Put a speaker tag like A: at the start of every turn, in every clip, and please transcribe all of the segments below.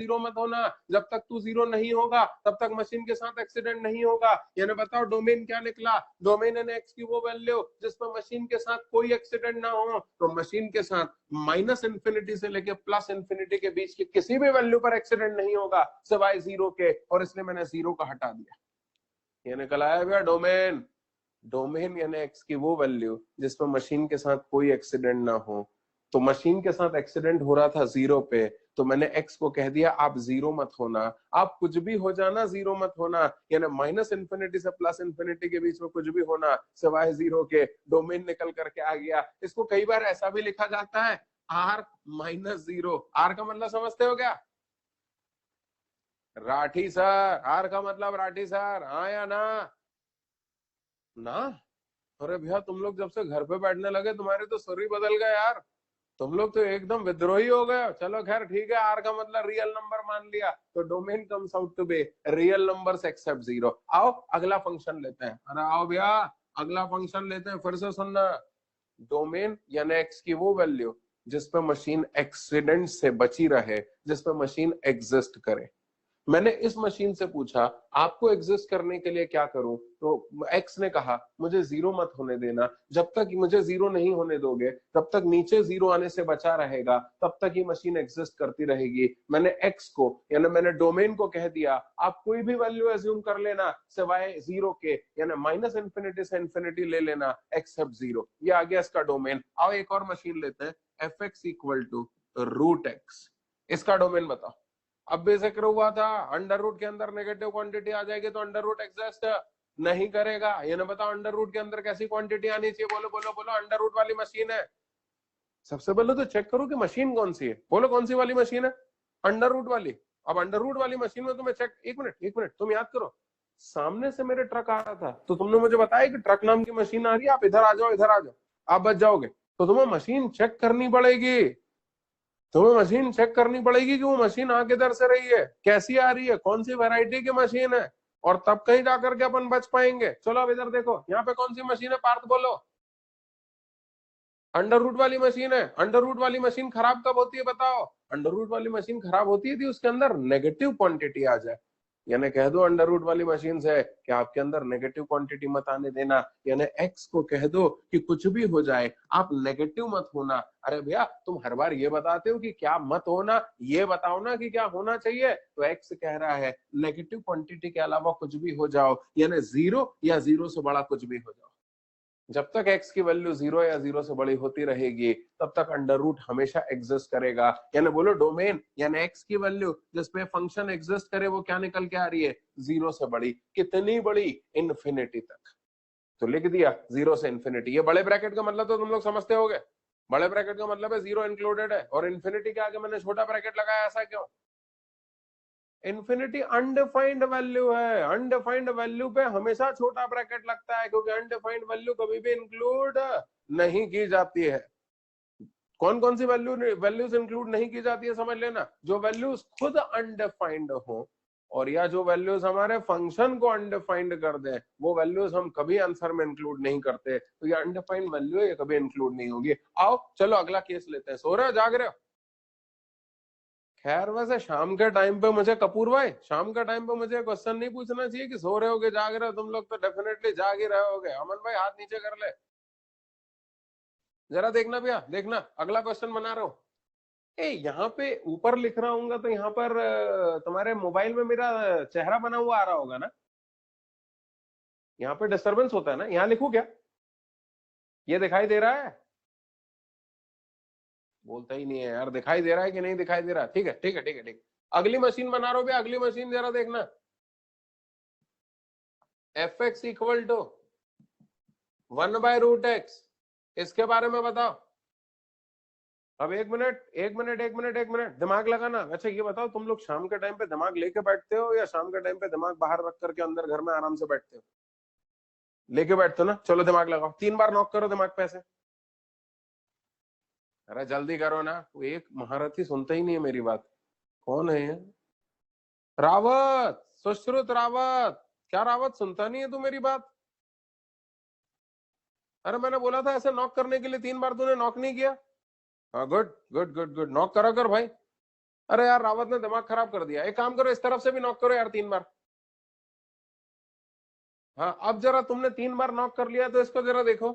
A: Zero मत होना, जब तक तू जीरो नहीं होगा तब तक मशीन के साथ एक्सीडेंट नहीं होगा। यानी बताओ डोमेन क्या निकला, डोमेन यानी एक्स की वो वैल्यू जिसमें मशीन के साथ कोई एक्सीडेंट ना हो। तो मशीन के साथ माइनस इंफिनिटी से लेके प्लस इंफिनिटी के बीच की किसी भी वैल्यू पर एक्सीडेंट नहीं होगा सिवाय जीरो के, और इसलिए मैंने जीरो का हटा दिया। ये निकल आया भैया डोमेन। डोमेन यानी एक्स की वो वैल्यू जिसमें मशीन के साथ कोई एक्सीडेंट ना हो। तो मशीन के साथ एक्सीडेंट हो रहा था जीरो पे, तो मैंने एक्स को कह दिया आप जीरो मत होना, आप कुछ भी हो जाना जीरो मत होना। यानी माइनस इंफिनिटी से प्लस इंफिनिटी के बीच में कुछ भी होना सिवाय जीरो के। डोमेन निकल करके आ गया। इसको कई बार ऐसा भी लिखा जाता है आर माइनस जीरो। आर का मतलब समझते हो क्या? राठी सर, आर का मतलब राठी सर, हाँ या ना? ना? अरे भैया तुम लोग जब से घर पे बैठने लगे तुम्हारे तो सुर ही बदल गए यार, तुम लोग तो एकदम विद्रोही हो गए। चलो खैर ठीक है, आर का मतलब रियल नंबर मान लिया, तो domain comes out to be real numbers except zero. आओ अगला फंक्शन लेते हैं। अरे आओ भैया अगला फंक्शन लेते हैं, फिर से सुनना। डोमेन यानी एक्स की वो वैल्यू जिसपे मशीन एक्सीडेंट से बची रहे, जिसपे मशीन एग्जिस्ट करे। मैंने इस मशीन से पूछा आपको एग्जिस्ट करने के लिए क्या करूं, तो एक्स ने कहा मुझे जीरो मत होने देना, जब तक मुझे जीरो नहीं होने दोगे तब तक नीचे जीरो आने से बचा रहेगा, तब तक ये मशीन एग्जिस्ट करती रहेगी। मैंने एक्स को यानी मैंने डोमेन को कह दिया आप कोई भी वैल्यू एज्यूम कर लेना सिवाय जीरो के, यानी माइनस इंफिनिटी से इंफिनिटी ले लेना एक्सेप्ट जीरो। ये आ गया इसका डोमेन। आओ एक और मशीन लेते हैं, f x equal to root x. इसका डोमेन बताओ। अब भी जिक्र हुआ था अंडर रूट के अंदर नेगेटिव क्वांटिटी आ जाएगी तो अंडर रूट एग्जिस्ट नहीं करेगा। ये ना बताओ अंडर रूट के अंदर कैसी क्वांटिटी आनी चाहिए, बोलो बोलो बोलो। अंडर रूट वाली मशीन है। सबसे पहले तो चेक करो कि मशीन कौन सी है, बोलो कौन सी वाली मशीन है? अंडर रूट वाली। अब अंडर रूट वाली मशीन में तुम्हें चेक, एक मिनट तुम याद करो, सामने से मेरे ट्रक आ रहा था तो तुमने मुझे बताया कि ट्रक नाम की मशीन आ रही है, आप इधर आ जाओ इधर आ जाओ, आप बच जाओगे। तो तुम्हें मशीन चेक करनी पड़ेगी, तुम्हें मशीन चेक करनी पड़ेगी कि वो मशीन आ किधर से रही है, कैसी आ रही है, कौन सी वैरायटी की मशीन है, और तब कहीं जाकर के अपन बच पाएंगे। चलो अब इधर देखो, यहाँ पे कौन सी मशीन है पार्थ बोलो? अंडर रूट वाली मशीन है। अंडर रूट वाली मशीन खराब कब होती है बताओ? अंडर रूट वाली मशीन खराब होती है थी उसके अंदर नेगेटिव क्वांटिटी आ जाए। यानी कह दो अंडर रूट वाली मशीन से कि आपके अंदर नेगेटिव क्वांटिटी मत आने देना। यानी एक्स को कह दो कि कुछ भी हो जाए आप नेगेटिव मत होना। अरे भैया तुम हर बार ये बताते हो कि क्या मत होना, ये बताओ ना कि क्या होना चाहिए। तो एक्स कह रहा है नेगेटिव क्वांटिटी के अलावा कुछ भी हो जाओ, यानी जीरो या जीरो से बड़ा कुछ भी हो जाओ। जब तक x की वैल्यू जीरो या जीरो से बड़ी होती रहेगी तब तक अंडर रूट हमेशा एग्जिस्ट करेगा। यानी बोलो डोमेन यानी x की वैल्यू जिसपे फंक्शन एग्जिस्ट करे वो क्या निकल के आ रही है? जीरो से बड़ी। कितनी बड़ी? इन्फिनिटी तक। तो लिख दिया जीरो से इन्फिनिटी। ये बड़े ब्रैकेट का मतलब तो तुम लोग समझते होगे, बड़े ब्रैकेट का मतलब है जीरो इंक्लूडेड है, और इन्फिनिटी के आगे मैंने छोटा ब्रैकेट लगाया, ऐसा क्यों? इन्फिनिटी अनडिफाइंड वैल्यू है, अनडिफाइंड वैल्यू पे हमेशा छोटा ब्रैकेट लगता है क्योंकि अनडिफाइंड वैल्यू कभी भी इंक्लूड नहीं की जाती है। कौन कौन सी वैल्यूज इंक्लूड नहीं की जाती है समझ लेना, जो वैल्यूज खुद अनडिफाइंड हो, और या जो वैल्यूज हमारे फंक्शन को अनडिफाइंड कर दे, वो वैल्यूज हम कभी आंसर में इंक्लूड नहीं करते। तो ये अनडिफाइंड वैल्यू है, ये कभी इंक्लूड नहीं होगी। आओ चलो अगला केस लेते हैं। सो रहे हो जाग रहे हो? खैर वैसे शाम के टाइम पे मुझे, कपूर भाई शाम के टाइम पे मुझे क्वेश्चन नहीं पूछना चाहिए कि सो रहे होगे जाग रहे हो। तुम लोग तो डेफिनेटली जाग ही रहे होगे। अमन भाई हाथ नीचे कर ले, जरा देखना भैया, देखना अगला क्वेश्चन बना रहा हूं। ए यहाँ पे ऊपर लिख रहा हूँ तो यहाँ पर तुम्हारे मोबाइल में मेरा चेहरा बना हुआ आ रहा होगा ना? यहाँ पे डिस्टरबेंस होता है ना? यहाँ लिखूं क्या? ये दिखाई दे रहा है? बोलता ही नहीं है यार, दिखाई दे रहा है कि नहीं दिखाई दे रहा? ठीक है ठीक है ठीक है ठीक है। अगली मशीन बना रहा हूं भैया, अगली मशीन जरा देखना। F x equal to 1/√x, इसके बारे में बताओ। अब एक मिनट एक मिनट एक मिनट एक मिनट दिमाग लगाना। अच्छा ये बताओ तुम लोग शाम के टाइम पे दिमाग लेके बैठते हो या शाम के टाइम पे दिमाग बाहर रख करके अंदर घर में आराम से बैठते हो? लेके बैठते हो ना? चलो दिमाग लगाओ, 3 बार नॉक करो दिमाग पे ऐसे। अरे जल्दी करो ना, वो एक महारथी सुनता ही नहीं है मेरी बात। कौन है ये? रावत, सुश्रुत रावत। क्या रावत सुनता नहीं है तू मेरी बात? अरे मैंने बोला था ऐसे नॉक करने के लिए, 3 बार तूने नॉक नहीं किया। हाँ good good good good, knock करा कर भाई। अरे यार रावत ने दिमाग खराब कर दिया, एक काम करो इस तरफ से भी नॉक करो यार 3 बार। हाँ अब जरा तुमने 3 बार नॉक कर लिया तो इसको जरा देखो,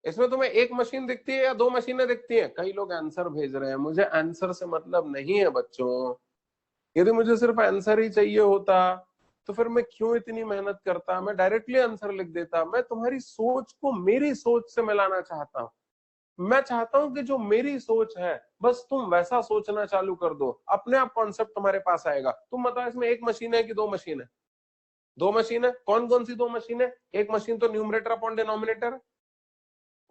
A: इसमें तुम्हें एक मशीन दिखती है या 2 मशीनें दिखती हैं? कई लोग आंसर भेज रहे हैं, मुझे आंसर से मतलब नहीं है बच्चों। यदि मुझे सिर्फ आंसर ही चाहिए होता तो फिर मैं क्यों इतनी मेहनत करता, मैं डायरेक्टली आंसर लिख देता। मैं तुम्हारी सोच को मेरी सोच से मिलाना चाहता हूं। मैं चाहता हूं कि जो मेरी सोच है बस तुम वैसा सोचना चालू कर दो, अपने आप कॉन्सेप्ट तुम्हारे पास आएगा। तुम बताओ इसमें एक मशीन है कि 2 मशीन है? 2 मशीन है। कौन कौन सी 2 मशीन है? एक मशीन तो न्यूमरेटर अपॉन डिनोमिनेटर है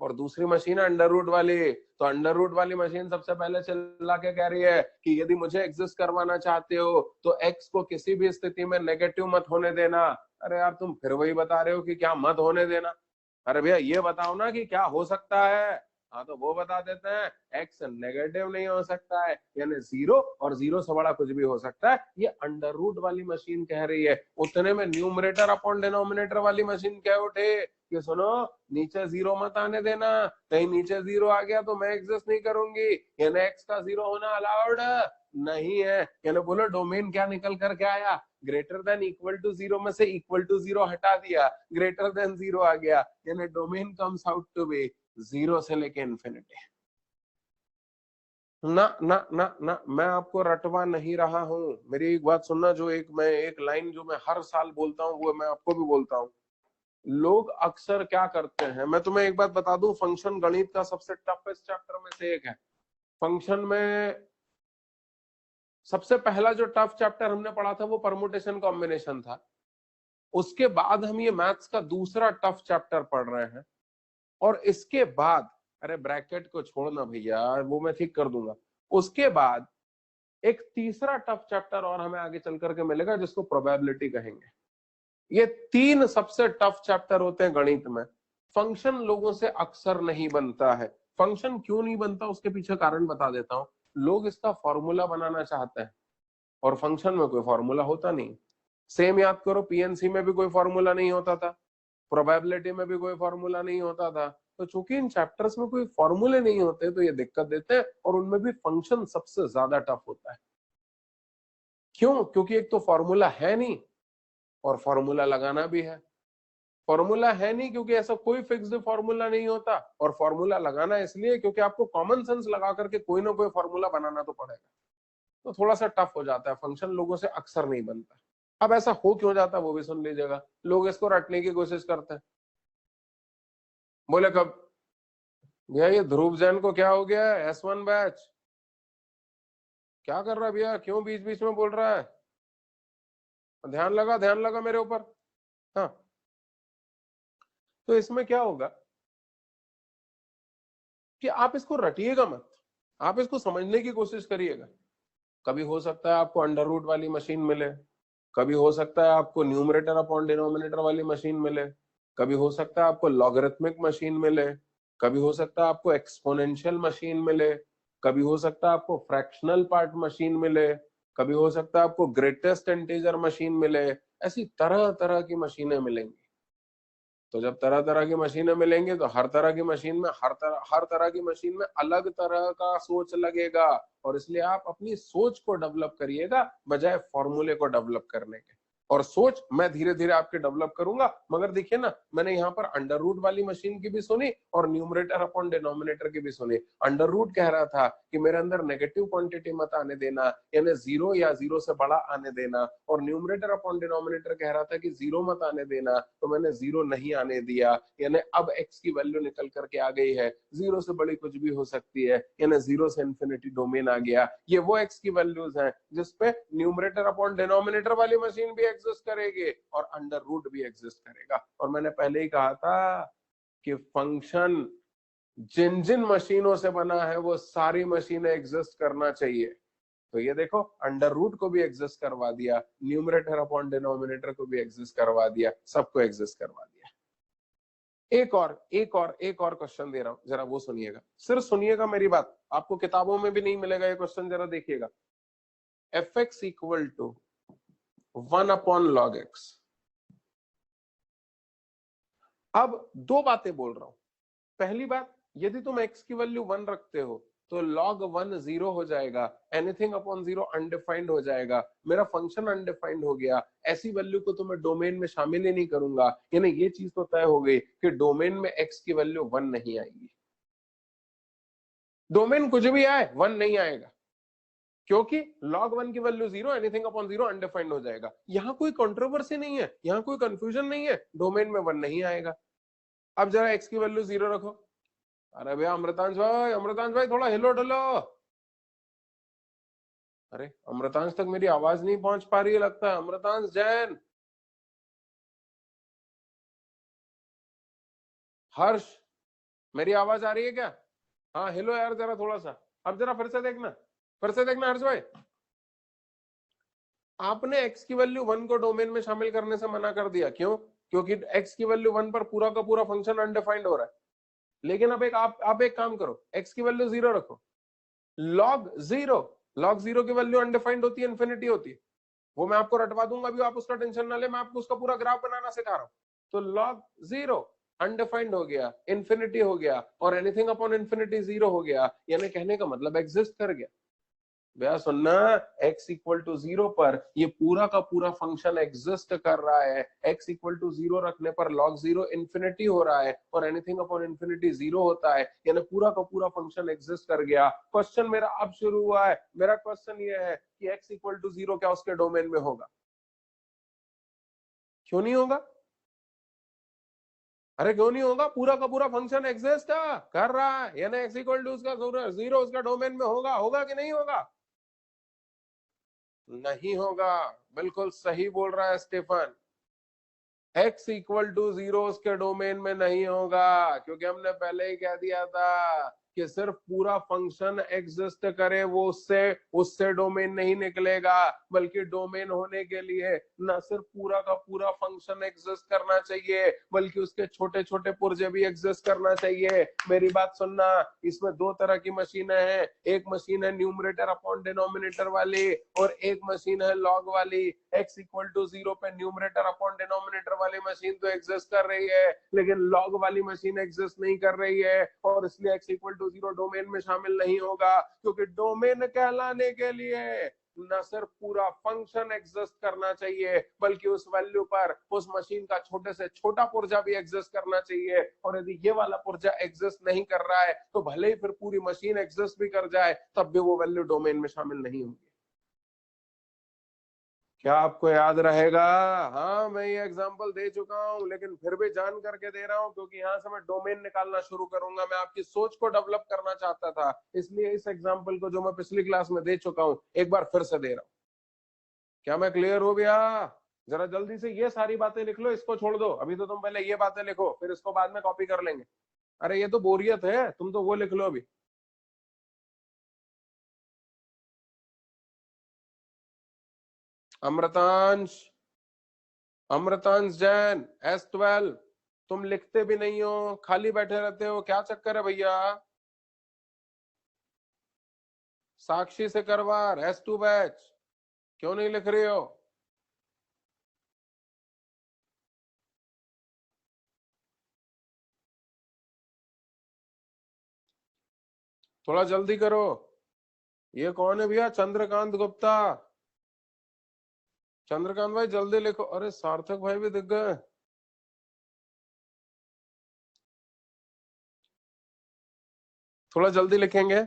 A: और दूसरी मशीन है अंडर रूट वाली। तो अंडर रूट वाली मशीन सबसे पहले चिल्ला के कह रही है कि यदि मुझे एग्जिस्ट करवाना चाहते हो तो एक्स को किसी भी स्थिति में नेगेटिव मत होने देना। अरे यार तुम फिर वही बता रहे हो कि क्या मत होने देना। अरे भैया ये बताओ ना कि क्या हो सकता है। हाँ तो वो बता देते हैं, एक्स नेगेटिव नहीं हो सकता है, यानी 0 और 0 से बड़ा कुछ भी हो सकता है। ये अंडर रूट वाली मशीन कह रही है। उतने में न्यूमरेटर अपॉन डिनोमिनेटर वाली मशीन कह उठे कि सुनो नीचे 0 मत आने देना, कहीं नीचे 0 आ गया तो मैं एग्जिस्ट नहीं करूंगी, यानी एक्स का 0 होना अलाउड नहीं है। यानी बोलो डोमेन क्या निकल करके आया, ग्रेटर देन इक्वल टू 0 में से इक्वल टू 0 हटा दिया, ग्रेटर देन 0 आ गया, यानी domain comes out to be 0 से लेके इन्फिनिटी। ना ना ना ना, मैं आपको रटवा नहीं रहा हूं। मेरी एक बात सुनना, जो एक लाइन जो मैं हर साल बोलता हूं वो मैं आपको भी बोलता हूं। लोग अक्सर क्या करते हैं, मैं तुम्हें एक बात बता दूं, फंक्शन गणित का सबसे टफेस्ट चैप्टर में से एक है। फंक्शन में सबसे पहला जो टफ चैप्टर हमने पढ़ा था वो परमुटेशन कॉम्बिनेशन था। उसके बाद हम ये मैथ्स का दूसरा टफ चैप्टर पढ़ रहे हैं और इसके बाद, अरे ब्रैकेट को छोड़ना भैया वो मैं ठीक कर दूंगा, उसके बाद एक तीसरा टफ चैप्टर और हमें आगे चल करके मिलेगा जिसको प्रोबेबिलिटी कहेंगे। ये 3 सबसे टफ चैप्टर होते हैं गणित में। फंक्शन लोगों से अक्सर नहीं बनता है। फंक्शन क्यों नहीं बनता उसके पीछे कारण बता देता हूं। लोग इसका फॉर्मूला बनाना चाहते हैं और फंक्शन में कोई फॉर्मूला होता नहीं। सेम याद करो, पीएनसी में भी कोई फॉर्मूला नहीं होता था, प्रोबेबिलिटी में भी कोई फॉर्मूला नहीं होता था। तो चूंकि इन चैप्टर्स में कोई फॉर्मूले नहीं होते तो ये दिक्कत देते हैं और उनमें भी फंक्शन सबसे ज्यादा टफ होता है। क्यों? क्योंकि एक तो फॉर्मूला है नहीं और फॉर्मूला लगाना भी है। फॉर्मूला है नहीं क्योंकि ऐसा कोई फिक्स्ड फॉर्मूला नहीं होता, और फॉर्मूला लगाना इसलिए क्योंकि आपको कॉमन सेंस लगा करके कोई ना कोई फॉर्मूला बनाना तो पड़ेगा। तो थोड़ा सा टफ हो जाता है, फंक्शन लोगों से अक्सर नहीं बनता। अब ऐसा हो क्यों जाता है वो भी सुन लीजिएगा। लोग इसको रटने की कोशिश करते हैं। बोले कब भैया ये ध्रुव जैन को क्या हो गया है, S1 बैच क्या कर रहा है भैया, क्यों बीच बीच में बोल रहा है? ध्यान लगा मेरे ऊपर। हाँ तो इसमें क्या होगा कि आप इसको रटिएगा मत, आप इसको समझने की कोशिश करिएगा। कभी हो सकता है आपको अंडर रूट वाली मशीन मिले, कभी हो सकता है आपको न्यूमरेटर अपॉन डिनोमिनेटर वाली मशीन मिले, कभी हो सकता है आपको लॉगरिथमिक मशीन मिले, कभी हो सकता है आपको एक्सपोनेंशियल मशीन मिले, कभी हो सकता है आपको फ्रैक्शनल पार्ट मशीन मिले, कभी हो सकता है आपको ग्रेटेस्ट इंटीजर मशीन मिले। ऐसी तरह तरह की मशीनें मिलेंगी। तो जब तरह तरह की मशीनें मिलेंगी तो हर तरह की मशीन में हर तरह की मशीन में अलग तरह का सोच लगेगा, और इसलिए आप अपनी सोच को डेवलप करिएगा बजाय फॉर्मूले को डेवलप करने के। और सोच मैं धीरे धीरे आपके डेवलप करूंगा। मगर देखिए ना, मैंने यहाँ पर अंडर रूट वाली मशीन की भी सुनी और न्यूमरेटर अपॉन डिनोमिनेटर की भी सुनी। अंडर रूट कह रहा था कि मेरे अंदर नेगेटिव क्वांटिटी मत आने देना, यानी 0 या 0 से बड़ा आने देना, और न्यूमरेटर अपॉन डिनोमिनेटर कह रहा था कि 0 मत आने देना, तो मैंने 0 नहीं आने दिया। यानी अब x की वैल्यू निकल करके आ गई है 0 से बड़ी कुछ भी हो सकती है, यानी 0 से इंफिनिटी डोमेन आ गया। ये वो x की वैल्यूज हैं जिसपे न्यूमरेटर अपॉन डिनोमिनेटर वाली मशीन भी एग्जिस्ट करेगी और अंडर रूट भी एग्जिस्ट करेगा। और मैंने पहले ही कहा था कि फंक्शन जिन जिन मशीनों से बना है वो सारी मशीनें एग्जिस्ट करना चाहिए। तो ये देखो, अंडर रूट को भी एग्जिस्ट करवा दिया, न्यूमरेटर अपॉन डिनोमिनेटर को भी एग्जिस्ट करवा दिया, सबको एग्जिस्ट करवा दिया। एक और क्वेश्चन दे रहा हूं, जरा वो सुनिएगा, सिर्फ सुनिएगा मेरी बात, आपको किताबों में भी नहीं मिलेगा ये क्वेश्चन, जरा देखिएगा। F x equal to 1 upon log x. अब 2 बातें बोल रहा हूं। पहली बात, यदि तुम x की वैल्यू 1 रखते हो तो log 1 0 हो जाएगा, एनीथिंग अपॉन 0 अनडिफाइंड हो जाएगा, मेरा फंक्शन अनडिफाइंड हो गया। ऐसी वैल्यू को तो मैं डोमेन में शामिल ही नहीं करूंगा। यानी ये चीज तो तय हो गई कि डोमेन में x की वैल्यू 1 नहीं आएगी। डोमेन कुछ भी आए 1 नहीं आएगा, क्योंकि log 1 की वैल्यू 0, एनीथिंग अपॉन 0 अनडिफाइंड हो जाएगा। यहां कोई कंट्रोवर्सी नहीं है, यहां कोई कंफ्यूजन नहीं है, डोमेन में 1 नहीं आएगा। अब जरा x की वैल्यू 0 रखो। अरे भैया अमृतांश भाई थोड़ा हिलो डुलो। अरे अमृतांश तक मेरी आवाज नहीं पहुंच पा रही है लगता है। अमृतांश जैन, हर्ष, मेरी आवाज आ रही है क्या? हाँ हिलो यार जरा थोड़ा सा। अब जरा फिर से देखना हर्ष भाई। आपने x की वैल्यू 1 को डोमेन में शामिल करने से मना कर दिया, क्यों? क्योंकि x की वैल्यू 1 पर पूरा का पूरा फंक्शन अनडिफाइंड हो रहा है। लेकिन अब आप एक काम करो, x की वैल्यू 0 रखो। log 0 की वैल्यू अनडिफाइंड होती है, इंफिनिटी होती है। वो मैं आपको रटवा दूंगा, अभी आप उसका टेंशन ना ले, मैं आपको उसका पूरा ग्राफ बनाना सिखा रहा हूं। तो log 0 अनडिफाइंड हो गया, इंफिनिटी हो गया, और एनीथिंग अपॉन इंफिनिटी 0 हो गया, यानी कहने का मतलब एग्जिस्ट कर गया। भैया सुनना, x इक्वल टू 0 पर ये पूरा का पूरा फंक्शन एग्जिस्ट कर रहा है। x इक्वल टू 0 रखने पर log 0 इंफिनिटी हो रहा है, और एनीथिंग अपॉन इंफिनिटी 0 होता है, यानी पूरा का पूरा फंक्शन एग्जिस्ट कर गया। क्वेश्चन मेरा अब शुरू हुआ है। मेरा क्वेश्चन ये है कि x इक्वल टू 0 क्या उसके डोमेन में होगा? क्यों नहीं होगा? अरे क्यों नहीं होगा? पूरा का पूरा फंक्शन एग्जिस्ट कर रहा है, यानी x इक्वल टू उसका 0 उसका डोमेन में होगा। होगा कि नहीं होगा? नहीं होगा। बिल्कुल सही बोल रहा है स्टीफन। x इक्वल टू 0 उसके डोमेन में नहीं होगा, क्योंकि हमने पहले ही कह दिया था कि सिर्फ पूरा फंक्शन एग्जिस्ट करे वो उससे उससे डोमेन नहीं निकलेगा, बल्कि डोमेन होने के लिए न सिर्फ पूरा का पूरा फंक्शन एग्जिस्ट करना चाहिए, बल्कि उसके छोटे छोटे पुर्जे भी एग्जिस्ट करना चाहिए। मेरी बात सुनना, इसमें दो तरह की मशीनें हैं। एक मशीन है न्यूमरेटर अपॉन डिनोमिनेटर वाली, और एक मशीन है लॉग वाली। x इक्वल टू 0 पे न्यूमरेटर अपॉन डिनोमिनेटर वाली मशीन तो एग्जिस्ट कर रही है, लेकिन लॉग वाली मशीन एग्जिस्ट नहीं कर रही है, और इसलिए x इक्वल टू 0 डोमेन में शामिल नहीं होगा। क्योंकि डोमेन कहलाने के लिए न सिर्फ पूरा फंक्शन एग्जिस्ट करना चाहिए, बल्कि उस वैल्यू पर उस मशीन का छोटे से छोटा पुर्जा भी एग्जिस्ट करना चाहिए। और यदि ये वाला पुर्जा एग्जिस्ट नहीं कर रहा है, तो भले ही फिर पूरी मशीन एग्जिस्ट भी कर जाए, तब भी वो वैल्यू डोमेन में शामिल नहीं होगी। क्या आपको याद रहेगा? हाँ मैं ये एग्जांपल दे चुका हूं, लेकिन फिर भी जान करके दे रहा हूं, क्योंकि यहां से मैं डोमेन निकालना शुरू करूंगा। मैं आपकी सोच को डेवलप करना चाहता था, इसलिए इस एग्जांपल को जो मैं पिछली क्लास में दे चुका हूं एक बार फिर से दे रहा हूं। क्या मैं क्लियर हो गया? जरा जल्दी से ये सारी बातें लिख लो, इसको छोड़ दो। अभी तो तुम पहले ये बातें लिखो, फिर इसको बाद में कॉपी कर लेंगे। अरे ये तो बोरियत है, तुम तो वो लिख लो अभी। अमृतांश, अमृतांश जैन, S12, तुम लिखते भी नहीं हो, खाली बैठे रहते हो, क्या चक्कर है भैया? साक्षी से करवार, S2 बैच, क्यों नहीं लिख रही हो? थोड़ा जल्दी करो। ये कौन है भैया? चंद्रकांत गुप्ता। चंद्रकांत भाई जल्दी लिखो। अरे सार्थक भाई भी दिख गए। थोड़ा जल्दी लिखेंगे।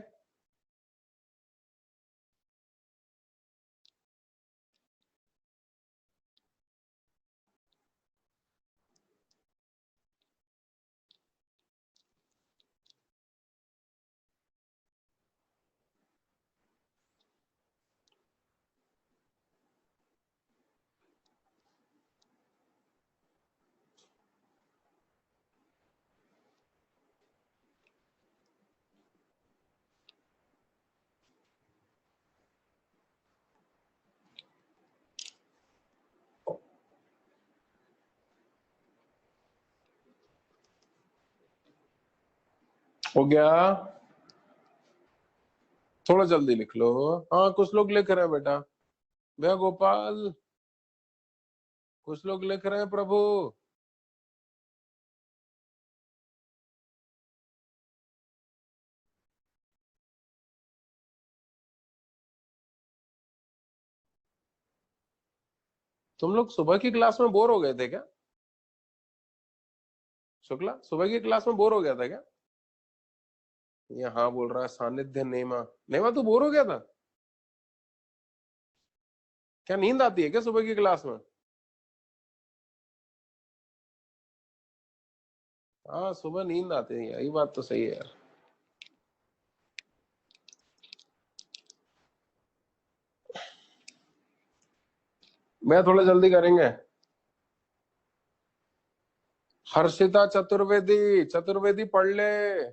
A: हो गया? थोड़ा जल्दी लिख लो। हाँ कुछ लोग लिख रहे हैं बेटा। भैया गोपाल, कुछ लोग लिख रहे हैं प्रभु। तुम लोग सुबह की क्लास में बोर हो गए थे क्या? शुक्ला, सुबह की क्लास में बोर हो गया था क्या? ये हाँ बोल रहा है। सानिध्य नेमा, नेमा तू बोर हो गया था क्या? नींद आती है क्या सुबह की क्लास में? हाँ सुबह नींद आती है, यही बात तो सही है यार। मैं थोड़ा जल्दी करेंगे। हर्षिता चतुर्वेदी, चतुर्वेदी पढ़ ले,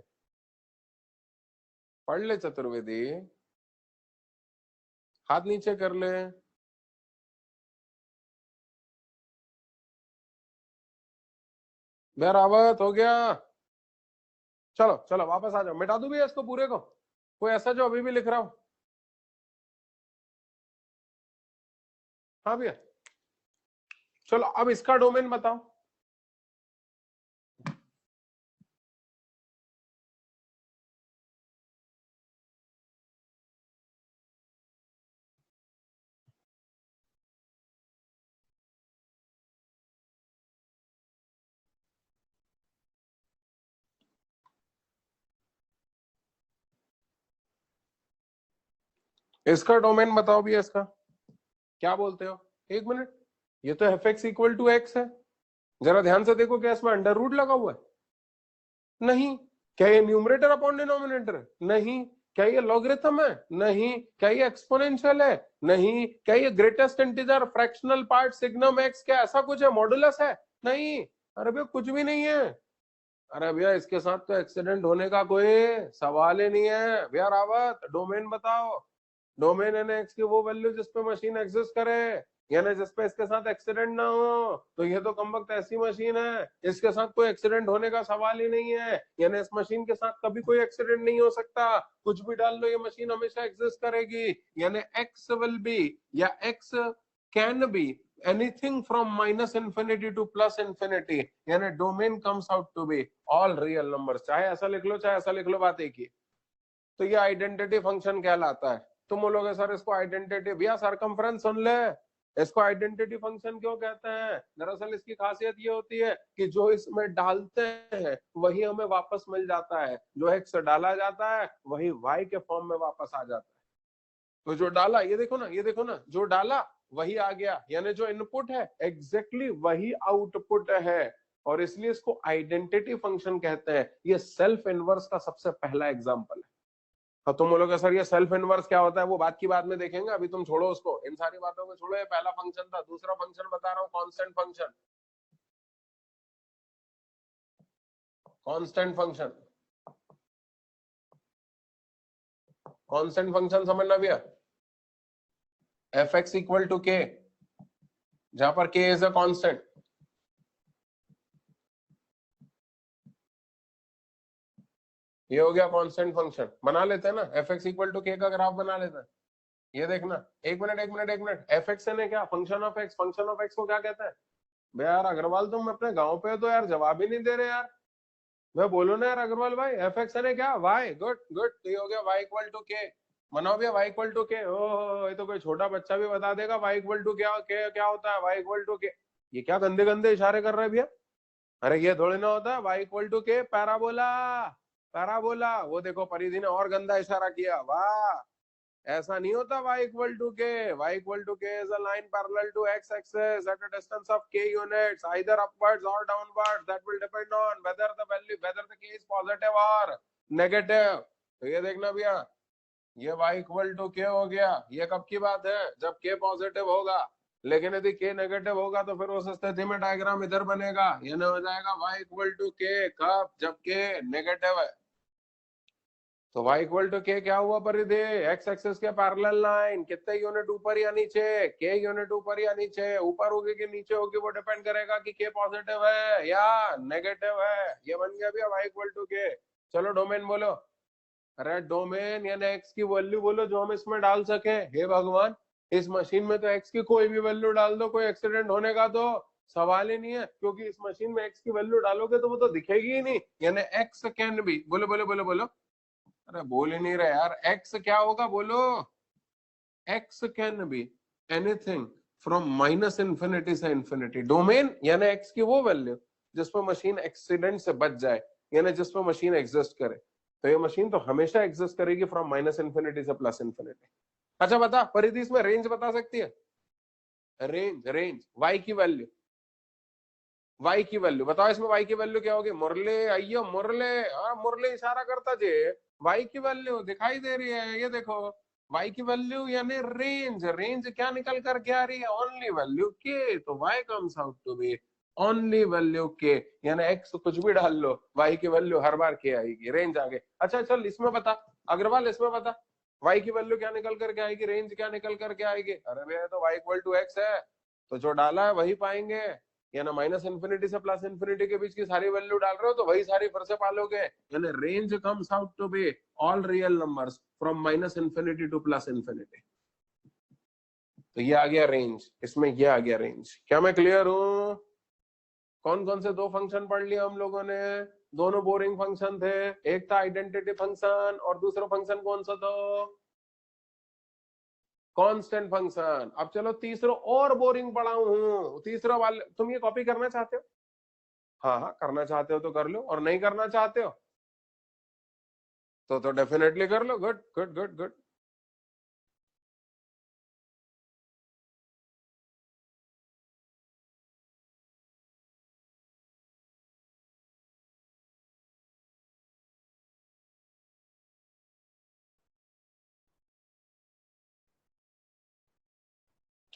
A: पढ़ ले चतुर्वेदी, हाथ नीचे कर ले। बरावत हो गया। चलो चलो वापस आ जाओ, मिटा दूं भैया इसको पूरे को? कोई ऐसा जो अभी भी लिख रहा हो? हाँ भैया। चलो अब इसका डोमेन बताओ। इसका डोमेन बताओ भैया, इसका क्या बोलते हो? एक मिनट, ये तो f x equal to x है। जरा ध्यान से देखो, क्या इसमें अंडर रूट लगा हुआ है? नहीं। क्या ये न्यूमरेटर अपॉन डिनोमिनेटर है? नहीं। क्या ये लॉगरिथम है? नहीं। क्या ये एक्सपोनेंशियल है? नहीं। क्या ये greatest integer, fractional part, signum x, क्या ऐसा कुछ है? मॉडुलस है? नहीं। अरे भैया कुछ भी नहीं है। अरे भैया इसके साथ तो एक्सीडेंट होने का कोई सवाल ही नहीं है। भैया रावत डोमेन बताओ। डोमेन एन एक्स की वो वैल्यू जिसपे मशीन एग्जिस्ट करे, यानी जिसपे इसके साथ एक्सीडेंट ना हो। तो ये तो कमबख्त ऐसी मशीन है, इसके साथ कोई एक्सीडेंट होने का सवाल ही नहीं है। यानी इस मशीन के साथ कभी कोई एक्सीडेंट नहीं हो सकता। कुछ भी डाल लो, ये मशीन हमेशा एग्जिस्ट करेगी। यानी एक्स विल बी, या x can be anything from minus infinity to plus infinity, यानी domain comes out to be all real numbers. चाहे ऐसा लिख लो चाहे ऐसा लिख लो, बात एक ही। तो ये आइडेंटिटी फंक्शन कहलाता है। तुम बोलोगे सर इसको आइडेंटिटी, भैया सरकमफ्रेंस सुन ले, इसको आइडेंटिटी फंक्शन क्यों कहते हैं? दरअसल इसकी खासियत ये होती है कि जो इसमें डालते हैं वही हमें वापस मिल जाता है। जो एक्स डाला जाता है वही वाई के फॉर्म में वापस आ जाता है। तो जो डाला, ये देखो ना, ये देखो ना, जो डाला वही आ गया, यानी जो इनपुट है एग्जैक्टली वही आउटपुट है। और इसलिए इसको आइडेंटिटी फंक्शन कहते हैं। ये सेल्फ इनवर्स का सबसे पहला एग्जांपल है। अब तुम बोलोगे सर ये सेल्फ इनवर्स क्या होता है? वो बात की बात में देखेंगे, अभी तुम छोड़ो उसको, इन सारी बातों को छोड़ो। ये पहला फंक्शन था। दूसरा फंक्शन बता रहा हूँ, constant function. Constant function, constant function समझना भैया। एफ एक्स इक्वल टू के, जहां पर के इज अ कांस्टेंट। ये हो गया कांस्टेंट फंक्शन। बना लेते हैं ना, एफ एक्स इक्वल टू के का ग्राफ बना लेते हैं। ये देखना, एक मिनट एक मिनट एक मिनट, एफ एक्स है क्या? Function of x. Function of x को क्या कहते हैं? बे यार अग्रवाल, तुम अपने गांव पे तो यार जवाब ही नहीं दे रहे यार। मैं बोलो ना यार अग्रवाल भाई, एफ एक्स है क्या? वाई। गुड गुड, तो ये हो गया वाई इक्वल टू के। मनाओ भैया वाई इक्वल टू के। ओहो, ये तो कोई छोटा बच्चा भी बता देगा वाई इक्वल टू क्या होता है। वाई इक्वल टू के, ये क्या गंदे गंदे इशारे कर रहे हैं भैया? अरे ये थोड़ी ना होता है वाई इक्वल टू के पैराबोला। पैराबोला, वो देखो परिधि ने और गंदा इशारा किया, वाह। ऐसा नहीं होता y equal to k. y equal to k is a line parallel to x axis at a distance of k units either upwards और downwards, that will depend on whether the value, whether the k is positive और negative. तो ये देखना भैया, ये y equal to k हो गया। ये कब की बात है? जब k पॉजिटिव होगा। लेकिन यदि k नेगेटिव होगा तो फिर उस स्थिति में डायग्राम इधर बनेगा, ये हो जाएगा y इक्वल टू k कब? जब k नेगेटिव है। तो y इक्वल टू के क्या हुआ परिधि? x एक्सिस के पैरेलल लाइन, कितने यूनिट ऊपर या नीचे? k यूनिट ऊपर या नीचे? ऊपर होगी कि नीचे होगी वो डिपेंड करेगा कि k पॉजिटिव है या नेगेटिव है। ये बन गया भैया y इक्वल टू के। चलो डोमेन बोलो। अरे डोमेन यानी x की वैल्यू बोलो जो हम इसमें डाल सके। हे भगवान, इस मशीन में तो x की कोई भी वैल्यू डाल दो, कोई एक्सीडेंट होने का तो सवाल ही नहीं है, क्योंकि इस मशीन में x की वैल्यू डालोगे तो वो तो दिखेगी ही नहीं। यानी x कैन बी, बोलो बोलो बोलो बोलो, अरे बोल ही नहीं रहे यार। x क्या होगा बोलो? x can be anything from minus infinity से इन्फिनिटी। डोमेन यानी एक्स की वो वैल्यू जिसमें मशीन एक्सीडेंट से बच जाए, यानी जिसमें मशीन एग्जिस्ट करे। तो ये मशीन तो हमेशा एग्जिस्ट करेगी फ्रॉम माइनस इन्फिनिटी से प्लस इन्फिनिटी। अच्छा बता परिधि, इसमें रेंज बता सकती है? रेंज, रेंज वाई की वैल्यू, वाई की वैल्यू बताओ, इसमें वाई की वैल्यू क्या होगी? मुरले आइयो मुरले, हाँ मुरले इशारा करता जे, वाई की वैल्यू दिखाई दे रही है, ये देखो वाई की वैल्यू यानी रेंज। रेंज क्या निकल कर क्या आ रही है? ओनली वैल्यू के। तो Y comes out to be only value के, यानी एक्स कुछ भी डाल लो, वाई की वैल्यू हर बार के आएगी, रेंज आ गई। अच्छा चल इसमें बता अग्रवाल, इसमें बता वाई की वैल्यू क्या निकल कर के आएगी, रेंज क्या निकल कर के आएगी? अरे भैया तो वाई इक्वल टू एक्स है, तो जो डाला है वही पाएंगे, यानी माइनस इन्फिनिटी से प्लस इन्फिनिटी के बीच की सारी वैल्यू डाल रहे हो तो वही सारी फिर से पालोगे, यानी range comes out to be all real numbers from minus infinity to plus infinity. तो ये आ गया रेंज, इसमें ये आ गया रेंज। क्या मैं क्लियर हूं? कौन कौन से दो फंक्शन पढ़ लिया हम लोगों ने? दोनों बोरिंग फंक्शन थे, एक था आइडेंटिटी फंक्शन और दूसरा फंक्शन कौन सा था? Constant function. अब चलो तीसरा और बोरिंग पढ़ा हूं, तीसरा वाले तुम ये कॉपी करना चाहते हो? हाँ हाँ करना चाहते हो तो कर लो, और नहीं करना चाहते हो तो डेफिनेटली कर लो। Good good good good.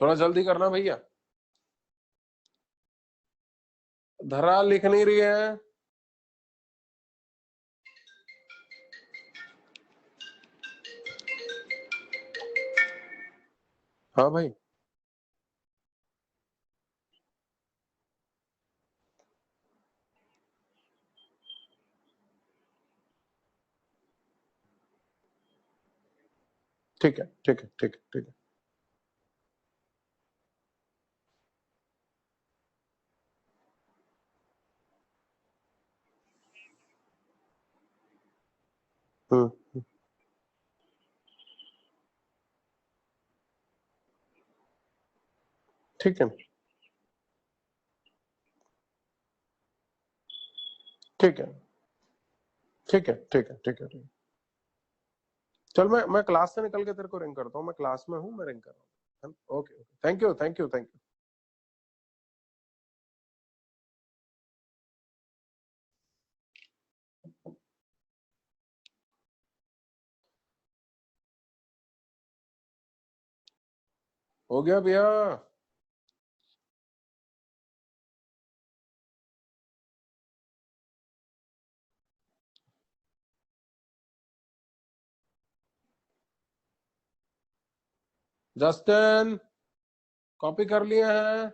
A: थोड़ा जल्दी करना भैया, धरा लिख नहीं रही है। हाँ भाई ठीक है ठीक है ठीक है ठीक है। हम्म, ठीक है ठीक है ठीक है ठीक है ठीक है ठीक है। चल मैं क्लास से निकल के तेरे को रिंग करता हूँ, मैं क्लास में हूँ, मैं रिंग कर रहा हूँ। Okay okay, thank you thank you thank you. हो गया भैया। जस्टिन कॉपी कर लिए हैं?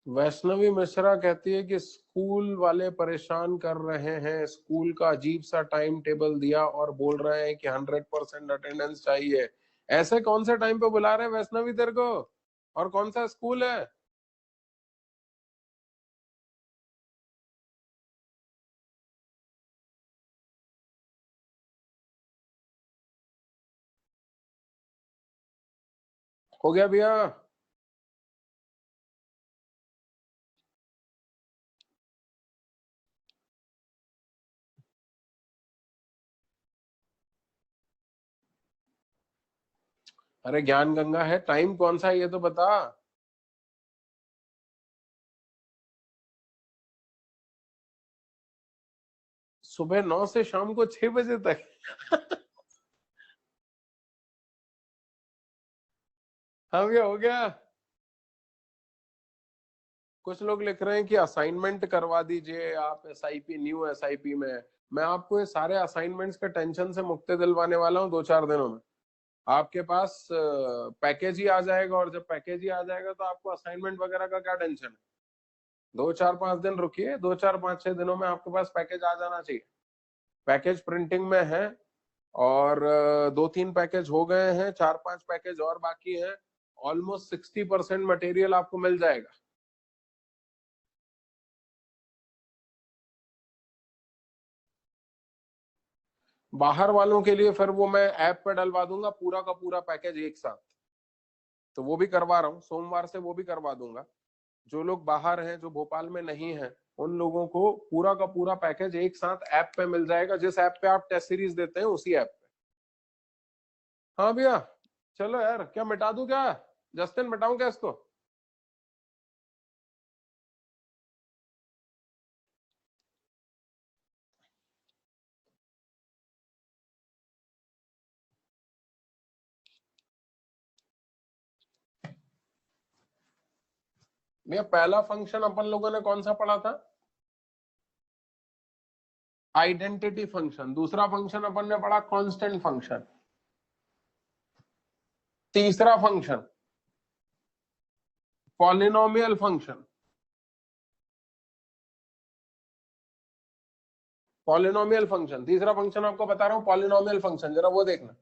A: वैष्णवी मिश्रा कहती है कि स्कूल वाले परेशान कर रहे हैं, स्कूल का अजीब सा टाइम टेबल दिया और बोल रहे हैं कि 100% अटेंडेंस चाहिए। ऐसे कौन से टाइम पे बुला रहे हैं वैष्णवी तेरे को, और कौन सा स्कूल है? हो गया भैया। अरे ज्ञान गंगा है, टाइम कौन सा है ये तो बता। सुबह 9 से शाम को 6 बजे तक? हाँ भैया हो गया। कुछ लोग लिख रहे हैं कि असाइनमेंट करवा दीजिए आप एसआईपी, न्यू एसआईपी में। मैं आपको ये सारे असाइनमेंट्स के टेंशन से मुक्ति दिलवाने वाला हूँ 2-4 दिनों में। आपके पास पैकेज ही आ जाएगा, और जब पैकेज ही आ जाएगा तो आपको असाइनमेंट वगैरह का क्या टेंशन है? 2-4-5 दिन रुकिए, 2-4-5-6 दिनों में आपके पास पैकेज आ जाना चाहिए। पैकेज प्रिंटिंग में है, और 2-3 पैकेज हो गए हैं, 4-5 पैकेज और बाकी हैं। ऑलमोस्ट 60% मटेरियल आपको मिल जाएगा। बाहर वालों के लिए फिर वो मैं ऐप पे डलवा दूंगा पूरा का पूरा पैकेज एक साथ, तो वो भी करवा रहा हूँ, सोमवार से वो भी करवा दूंगा। जो लोग बाहर हैं, जो भोपाल में नहीं है, उन लोगों को पूरा का पूरा पैकेज एक साथ ऐप पे मिल जाएगा, जिस ऐप पे आप टेस्ट सीरीज देते हैं उसी ऐप पे। हाँ भैया, चलो यार, क्या मिटा दूं क्या जस्टिन, मिटाऊं क्या इसको? भैया पहला फंक्शन अपन लोगों ने कौन सा पढ़ा था? Identity function. दूसरा फंक्शन अपन ने पढ़ा कांस्टेंट फंक्शन। तीसरा function polynomial function. Polynomial function, तीसरा फंक्शन आपको बता रहा हूं, पॉलिनोमियल फंक्शन, जरा वो देखना।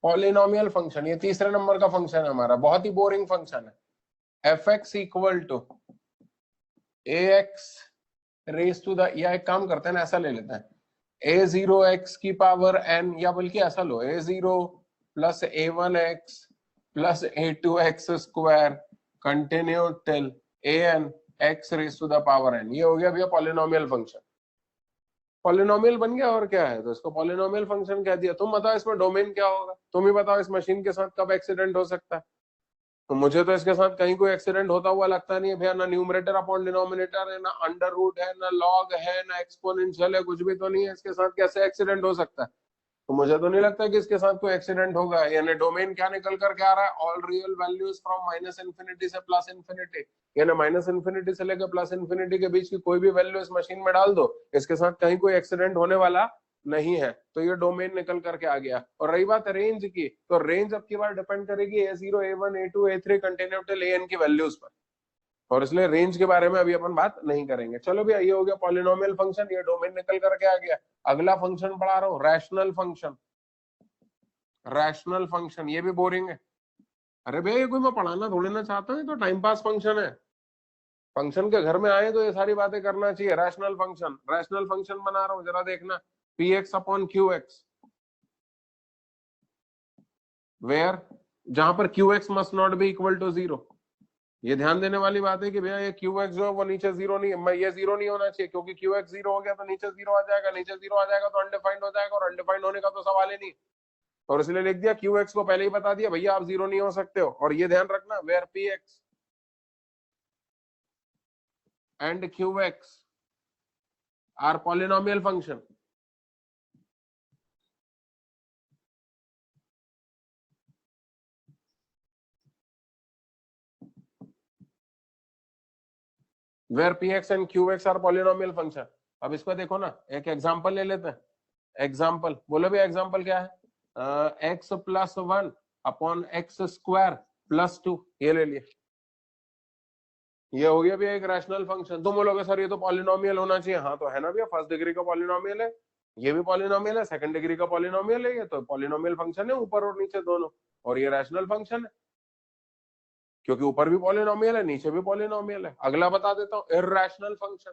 A: पॉलिनोमियल फंक्शन, ये तीसरे नंबर का फंक्शन है हमारा, बहुत ही बोरिंग फंक्शन है। F x equal to a x raise to the, या एक काम करते हैं ना, ऐसा ले लेते हैं, ए जीरो एक्स की पावर एन, या बल्कि ऐसा लो, a zero plus a one x plus a two x square continue till a n x raise to the power n. ये हो गया भैया पॉलिनोमियल फंक्शन। पॉलिनोमियल बन गया, और क्या है, तो इसको पॉलिनोमियल फंक्शन कह दिया। तुम बताओ इसमें डोमेन क्या होगा, तुम ही बताओ, इस मशीन के साथ कब एक्सीडेंट हो सकता है? तो मुझे तो इसके साथ कहीं कोई एक्सीडेंट होता हुआ लगता नहीं है भैया, ना न्यूमरेटर अपॉन डिनोमिनेटर है, ना अंडर रूट है, ना लॉग है, ना एक्सपोनेंशियल है, कुछ भी तो नहीं है इसके साथ, कैसे एक्सीडेंट हो सकता है? तो मुझे तो नहीं लगता कि इसके साथ कोई एक्सीडेंट होगा। यानी डोमेन क्या निकल कर के आ रहा है, all real values from minus infinity से प्लस इन्फिनिटी, यानी माइनस इन्फिनिटी से लेकर प्लस इन्फिनिटी के बीच की कोई भी वैल्यू इस मशीन में डाल दो, इसके साथ कहीं कोई एक्सीडेंट होने वाला नहीं है। तो ये डोमेन निकल करके आ गया। और रही बात रेंज की, तो रेंज अब की बार डिपेंड करेगी a zero a one a two a three continue till a n की वैल्यूज पर, और इसलिए रेंज के बारे में अभी अपन बात नहीं करेंगे। चलो भैया, ये हो गया पॉलिनोमियल फंक्शन, ये डोमेन निकल करके आ गया। अगला फंक्शन पढ़ा रहा हूँ, रैशनल फंक्शन। रैशनल फंक्शन, ये भी बोरिंग है। अरे भैया, ये कोई मैं पढ़ाना थोड़ी ना चाहता हूँ, तो टाइम पास फंक्शन है। फंक्शन के घर में आए तो ये सारी बातें करना चाहिए। रैशनल फंक्शन, रैशनल फंक्शन बना रहा हूँ, जरा देखना, P x upon Q x, where, जहां पर Q x must not be equal to zero. ये ध्यान देने वाली बात है कि भैया ये क्यू एक्स जो है वो नीचे जीरो नहीं, ये जीरो नहीं होना चाहिए, क्योंकि क्यू एक्स जीरो हो गया तो नीचे जीरो आ जाएगा, नीचे जीरो आ जाएगा तो अनडिफाइंड हो जाएगा, और अनडिफाइंड होने का तो सवाल ही नहीं। और इसलिए लिख दिया क्यू एक्स को पहले ही बता दिया भैया आप जीरो नहीं हो सकते हो। और ये ध्यान रखना, where P x and qx are polynomial function, where px and qx are polynomial function। अब इसको देखो ना, एक एग्जांपल ले लेते हैं। एग्जांपल बोलो भी, एग्जांपल क्या है? x plus one upon x square plus two, ये ले लिए। ये हो गया भैया एक रैशनल फंक्शन। तुम बोलोगे सर ये तो पॉलिनोमियल होना चाहिए। हाँ तो है ना भैया, फर्स्ट डिग्री का पॉलिनोमियल है, ये भी पॉलिनोमियल है, सेकंड डिग्री का पॉलिनोमियल है, ये तो पॉलिनोमियल फंक्शन है, ऊपर और नीचे दोनों। और ये रैशनल फंक्शन है, क्योंकि ऊपर भी पॉलिनोमियल है, नीचे भी पॉलिनोमियल है। अगला बता देता हूँ, इररेशनल फंक्शन।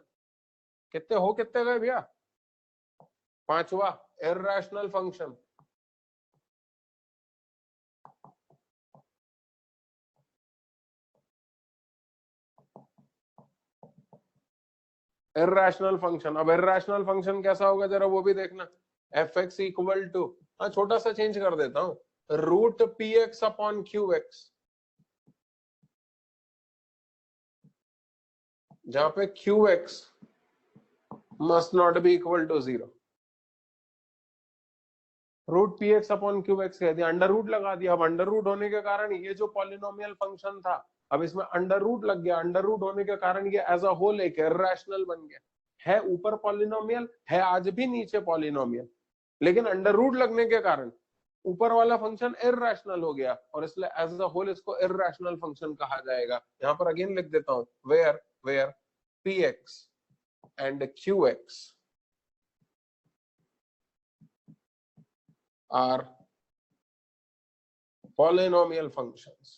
A: कितने हो, कितने गए भैया? पांचवा, इररेशनल फंक्शन। इररेशनल फंक्शन, अब इररेशनल फंक्शन कैसा होगा जरा वो भी देखना। एफ एक्स इक्वल टू, हाँ छोटा सा चेंज कर देता हूँ, root P x upon Q x, जहां पे Q x must not be equal to zero. Root P x upon Q x कह दिया, अंडर रूट लगा दिया। अब अंडर रूट होने के कारण ये जो पॉलिनोमियल फंक्शन था, अब इसमें अंडर रूट लग गया। अंडर रूट होने के कारण ये एज अ होल एक इररेशनल बन गया। है ऊपर पॉलिनोमियल, है आज भी नीचे पॉलिनोमियल, लेकिन अंडर रूट लगने के कारण ऊपर वाला फंक्शन इररेशनल हो गया, और इसलिए एज अ होल इसको इररेशनल फंक्शन कहा जाएगा। यहां पर अगेन लिख देता हूं, where where P x and Q x are polynomial functions।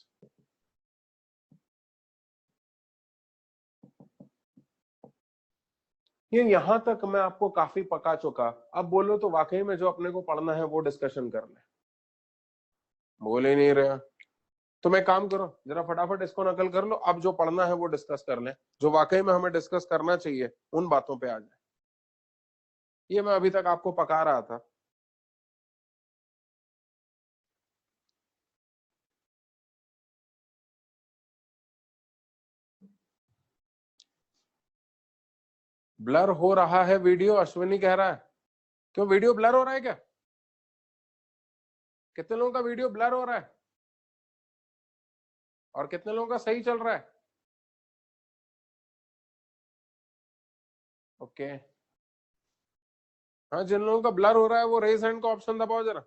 A: ये यहां तक मैं आपको काफी पका चुका। अब बोलो तो वाकई में जो अपने को पढ़ना है वो डिस्कशन कर ले, बोल ही नहीं रहे। तुम एक काम करो, जरा फटाफट इसको नकल कर लो, अब जो पढ़ना है वो डिस्कस कर ले, जो वाकई में हमें डिस्कस करना चाहिए उन बातों पे आ जाए। ये मैं अभी तक आपको पका रहा था। ब्लर हो रहा है वीडियो, अश्विनी कह रहा है। क्यों वीडियो ब्लर हो रहा है क्या? कितने लोगों का वीडियो ब्लर हो रहा है और कितने लोगों का सही चल रहा है? ओके। हाँ, जिन लोगों का ब्लर हो रहा है वो रेज हैंड का ऑप्शन दबाओ जरा।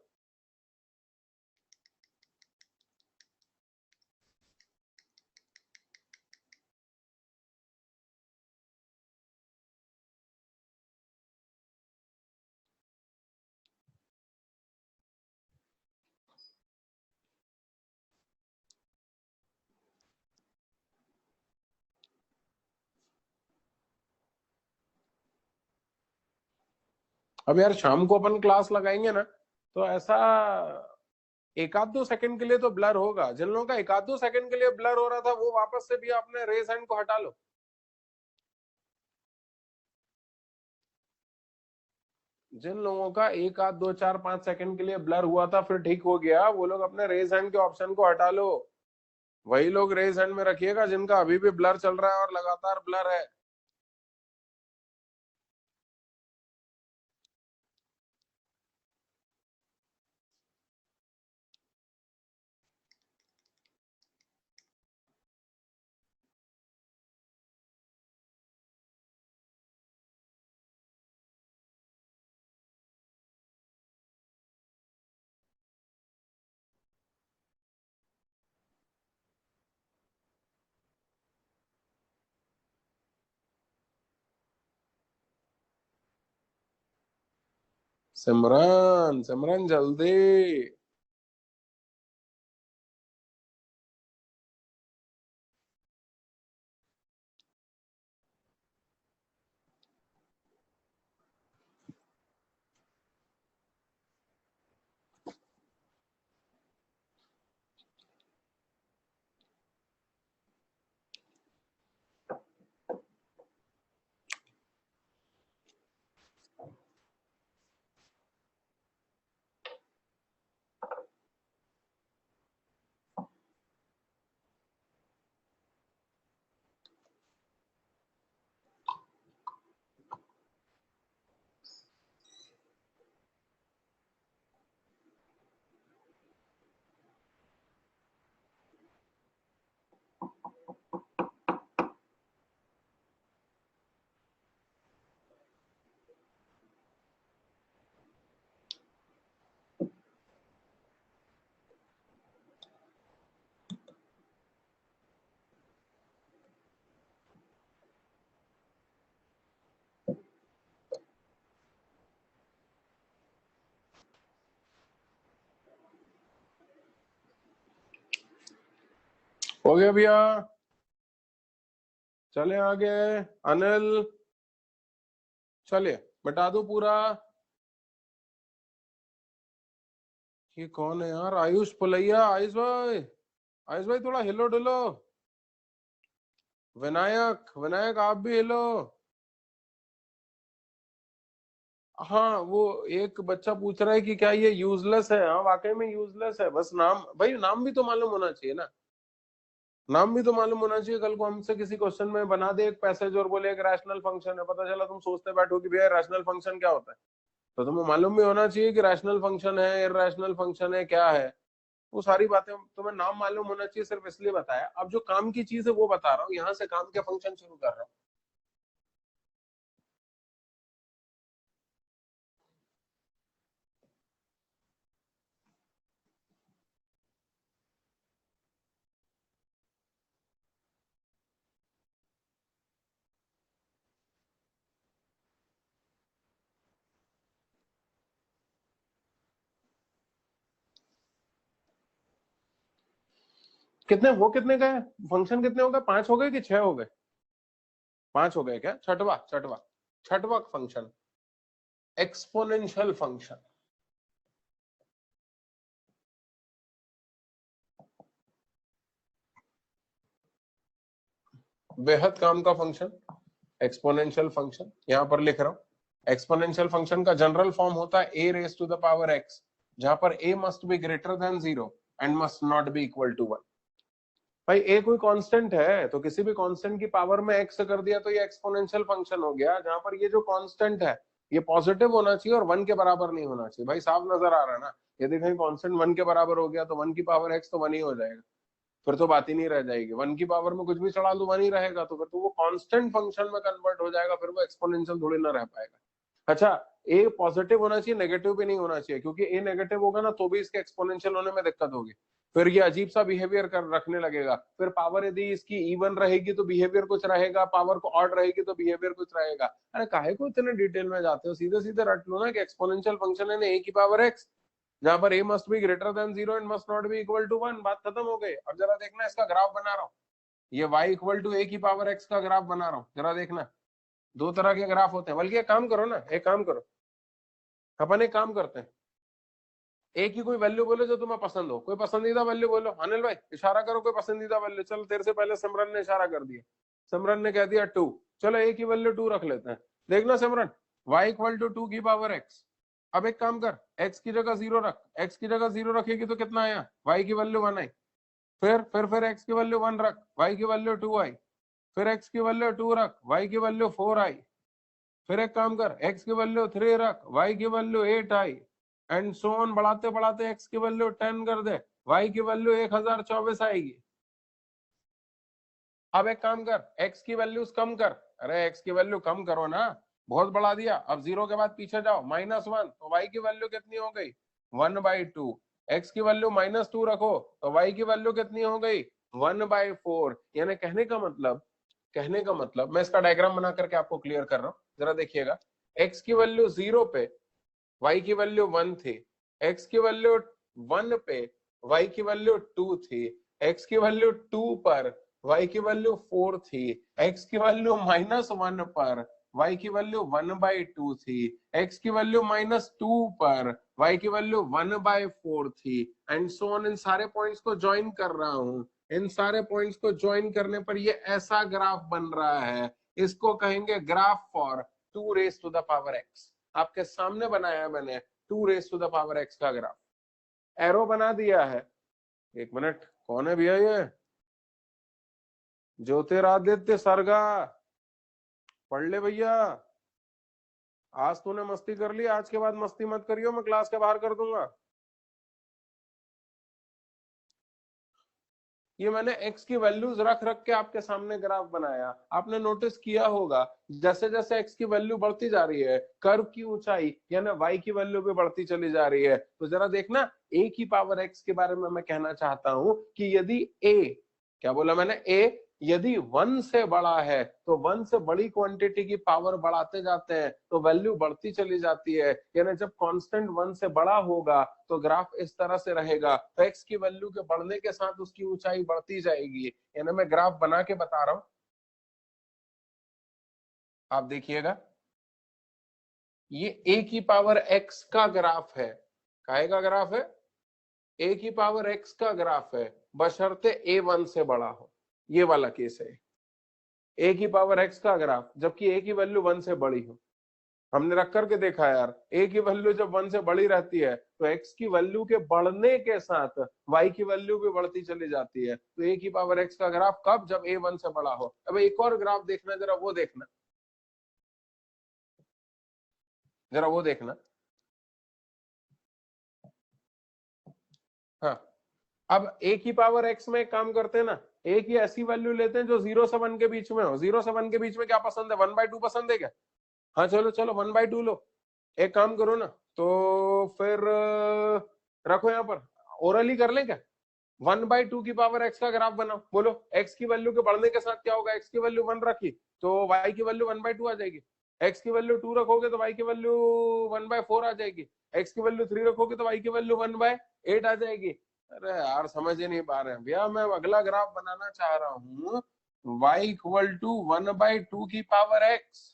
A: अब यार शाम को अपन क्लास लगाएंगे ना, तो ऐसा एक आध दो सेकंड के लिए तो ब्लर होगा। जिन लोगों का एक आध दो सेकंड के लिए ब्लर हो रहा था वो वापस से भी अपने रेज हैंड को हटा लो। जिन लोगों का एक आध दो चार पांच सेकंड के लिए ब्लर हुआ था फिर ठीक हो गया, वो लोग अपने रेज हैंड के ऑप्शन को हटा लो। वही लोग रेज हैंड में रखिएगा जिनका अभी भी ब्लर चल रहा है और लगातार ब्लर है। सिमरन सिमरन जल्दी। हो गया भैया, चले आगे। अनिल चलिए मिटा दो पूरा। ये कौन है यार? आयुष पुलैया। आयुष भाई, आयुष भाई थोड़ा हिलो डुलो। विनायक, विनायक आप भी हिलो। हाँ, वो एक बच्चा पूछ रहा है कि क्या ये यूजलेस है। हाँ वाकई में यूजलेस है, बस नाम भाई, नाम भी तो मालूम होना चाहिए ना। नाम भी तो मालूम होना चाहिए। कल को हमसे किसी क्वेश्चन में बना दे एक पैसेज और बोले एक रैशनल फंक्शन है, पता चला तुम सोचते बैठो कि भैया रैशनल फंक्शन क्या होता है। तो तुम्हें मालूम भी होना चाहिए कि रैशनल फंक्शन है, इररैशनल फंक्शन है, क्या है। वो सारी बातें तुम्हें नाम मालूम होना चाहिए, सिर्फ इसलिए बताया। अब जो काम की चीज है वो बता रहा हूँ, यहाँ से काम के फंक्शन शुरू कर रहा हूँ। कितने वो कितने का है? फंक्शन कितने हो गए? 5 हो गए कि 6 हो गए? 5 हो गए क्या? छठवा छठवा। छठवां फंक्शन एक्सपोनेंशियल फंक्शन। बेहद काम का फंक्शन एक्सपोनेंशियल फंक्शन, यहां पर लिख रहा हूं। एक्सपोनेंशियल फंक्शन का जनरल फॉर्म होता है a raise to the power x, जहां पर a must be greater than 0 and must not be equal to 1। भाई a कोई कांस्टेंट है तो किसी भी कांस्टेंट की पावर में x कर दिया तो ये एक्सपोनेंशियल फंक्शन हो गया, जहां पर ये जो कांस्टेंट है ये पॉजिटिव होना चाहिए और 1 के बराबर नहीं होना चाहिए। भाई साफ नजर आ रहा है ना, यदि कहीं कांस्टेंट 1 के बराबर हो गया तो 1 की पावर x तो 1 ही हो जाएगा, फिर तो बात ही नहीं रह जाएगी। 1 की पावर में कुछ भी चढ़ा दो 1 ही रहेगा, तो फिर तो वो कांस्टेंट फंक्शन में कन्वर्ट हो जाएगा, फिर वो एक्सपोनेंशियल थोड़ी ना रह पाएगा। अच्छा, ए पॉजिटिव होना चाहिए, नेगेटिव भी नहीं होना चाहिए, क्योंकि ए नेगेटिव होगा ना तो भी इसके एक्सपोनेंशियल होने में दिक्कत होगी, फिर ये अजीब सा बिहेवियर कर रखने लगेगा। फिर पावर यदि इसकी इवन रहेगी तो बिहेवियर कुछ रहेगा, पावर को ऑड रहेगी तो बिहेवियर कुछ रहेगा। अरे काहे को इतने डिटेल में जाते हो, सीधे सीधे रट लो ना कि एक्सपोनेंशियल फंक्शन है ना ए की पावर एक्स, जहां पर a must be greater than 0 and must not be equal to 1। बात खत्म हो गई। अब जरा देखना, इसका ग्राफ बना रहा हूं, ये y इक्वल टू a की पावर x का ग्राफ बना रहा हूं, जरा देखना। दो तरह के ग्राफ होते हैं, बल्कि एक काम करो ना, एक काम करो, अपन एक काम करते हैं, ए की कोई वैल्यू बोलो जो तुम्हें पसंद हो, कोई पसंदीदा वैल्यू बोलो। अनिल भाई इशारा करो कोई पसंदीदा वैल्यू। चल तेरे से पहले सिमरन ने इशारा कर दिया, सिमरन ने कह दिया 2, चलो ए की वैल्यू 2 रख लेते हैं। देखना सिमरन, y इक्वल टू 2 की पावर x। अब एक काम कर, x की जगह 0 रख, x की जगह 0 रखेगी तो कितना आया, y की वैल्यू 1 आई। फिर x की वैल्यू 1 रख, y की वैल्यू 2 आई। फिर x की वैल्यू 2 रख, y की वैल्यू 4 आई। फिर एक काम कर, x की वैल्यू 3 रख, y की value 8 I, and so on बढ़ाते बढ़ाते x की वैल्यू 10 कर दे, y की वैल्यू 1024 आएगी। अब एक काम कर, x की वैल्यूज कम कर, अरे x की वैल्यू कम करो ना, बहुत बढ़ा दिया। अब 0 के बाद पीछे जाओ, -1, तो y की वैल्यू कितनी हो गई, 1/2। x की वैल्यू -2 रखो तो y की वैल्यू कितनी हो गई, 1/4। यानी कहने का मतलब मैं इसका डायग्राम बना करके आपको क्लियर कर रहा हूं, जरा देखिएगा। x की वैल्यू 0 पे y की वैल्यू 1 थी, x की वैल्यू 1 पे y की वैल्यू 2 थी, x की वैल्यू 2 पर y की वैल्यू 4 थी, x की वैल्यू -1 पर y की वैल्यू 1/2 थी, x की वैल्यू -2 पर y की वैल्यू 1/4 थी, एंड सो ऑन। इन सारे पॉइंट्स को ज्वाइन कर रहा हूं, इन सारे पॉइंट्स को ज्वाइन करने पर ये ऐसा ग्राफ बन रहा है, इसको कहेंगे graph for 2 raise to the power x। आपके सामने बनाया मैंने 2 raise to the power x का ग्राफ, एरो बना दिया है। एक मिनट, कौन है भैया ये, ज्योतिरादित्य सरगा, पढ़ ले भैया। आज तूने मस्ती कर ली, आज के बाद मस्ती मत करियो, मैं क्लास के बाहर कर दूंगा। ये मैंने x की वैल्यूज रख रख के आपके सामने ग्राफ बनाया। आपने नोटिस किया होगा जैसे जैसे x की वैल्यू बढ़ती जा रही है, कर्व की ऊंचाई यानी y की वैल्यू भी बढ़ती चली जा रही है। तो जरा देखना, a की पावर x के बारे में मैं कहना चाहता हूं कि यदि a, क्या बोला मैंने, a यदि 1 से बड़ा है तो 1 से बड़ी क्वांटिटी की पावर बढ़ाते जाते हैं तो वैल्यू बढ़ती चली जाती है। यानी जब कांस्टेंट 1 से बड़ा होगा तो ग्राफ इस तरह से रहेगा, तो x की वैल्यू के बढ़ने के साथ उसकी ऊंचाई बढ़ती जाएगी। यानी मैं ग्राफ बना के बता रहा हूं, आप देखिएगा, ये a की पावर x का ग्राफ है। काहे का ग्राफ है, a की पावर x का ग्राफ है, बशर्ते a 1 से बड़ा हो। ये वाला केस है, a की पावर x का ग्राफ जबकि a की वैल्यू 1 से बड़ी हो। हमने रख करके देखा यार, a की वैल्यू जब 1 से बड़ी रहती है तो x की वैल्यू के बढ़ने के साथ y की वैल्यू भी बढ़ती चली जाती है। तो a की पावर x का ग्राफ कब, जब a 1 से बड़ा हो। अब एक और ग्राफ देखना, जरा वो देखना, जरा वो देखना। हाँ, अब a की पावर x में एक काम करते हैं ना, a की ऐसी वैल्यू लेते हैं जो 0 से 1 के बीच में हो। 0 से 1 के बीच में क्या पसंद है, 1/2 पसंद है क्या? हाँ चलो चलो 1/2 लो। एक काम करो ना, तो फिर रखो यहाँ पर, ओरली कर लें क्या, 1/2 की पावर x का ग्राफ बनाओ। बोलो x की वैल्यू के बढ़ने के साथ क्या होगा, x की वैल्यू 1 रखी तो y की वैल्यू 1/2 आ जाएगी, x की वैल्यू 2 रखोगे तो y की वैल्यू 1/4 आ जाएगी, x की वैल्यू 3 रखोगे तो y की वैल्यू 1/8 आ जाएगी। अरे यार समझ ही नहीं पा रहे हैं भैया, मैं अगला ग्राफ बनाना चाह रहा हूँ y इक्वल टू 1/2 की पावर x।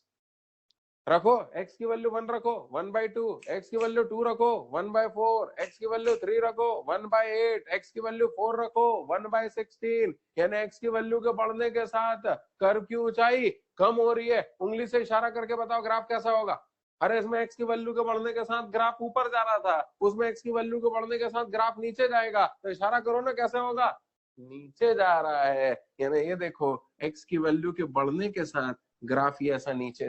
A: रखो, x की वैल्यू 1 रखो 1/2, x की वैल्यू 2 रखो 1/4, x की वैल्यू 3 रखो 1/8, x की वैल्यू 4 रखो 1/16। यानी x की वैल्यू के बढ़ने के साथ कर्व की ऊंचाई कम हो रही है। उंगली से इशारा करके बताओ ग्राफ कैसा होगा। अरे इसमें x की वैल्यू के बढ़ने के साथ ग्राफ ऊपर जा रहा था, उसमें x की वैल्यू के बढ़ने के साथ ग्राफ नीचे जाएगा, तो इशारा करो ना कैसे होगा, नीचे जा रहा है। यानी ये देखो x की वैल्यू के बढ़ने के साथ ग्राफ ये ऐसा नीचे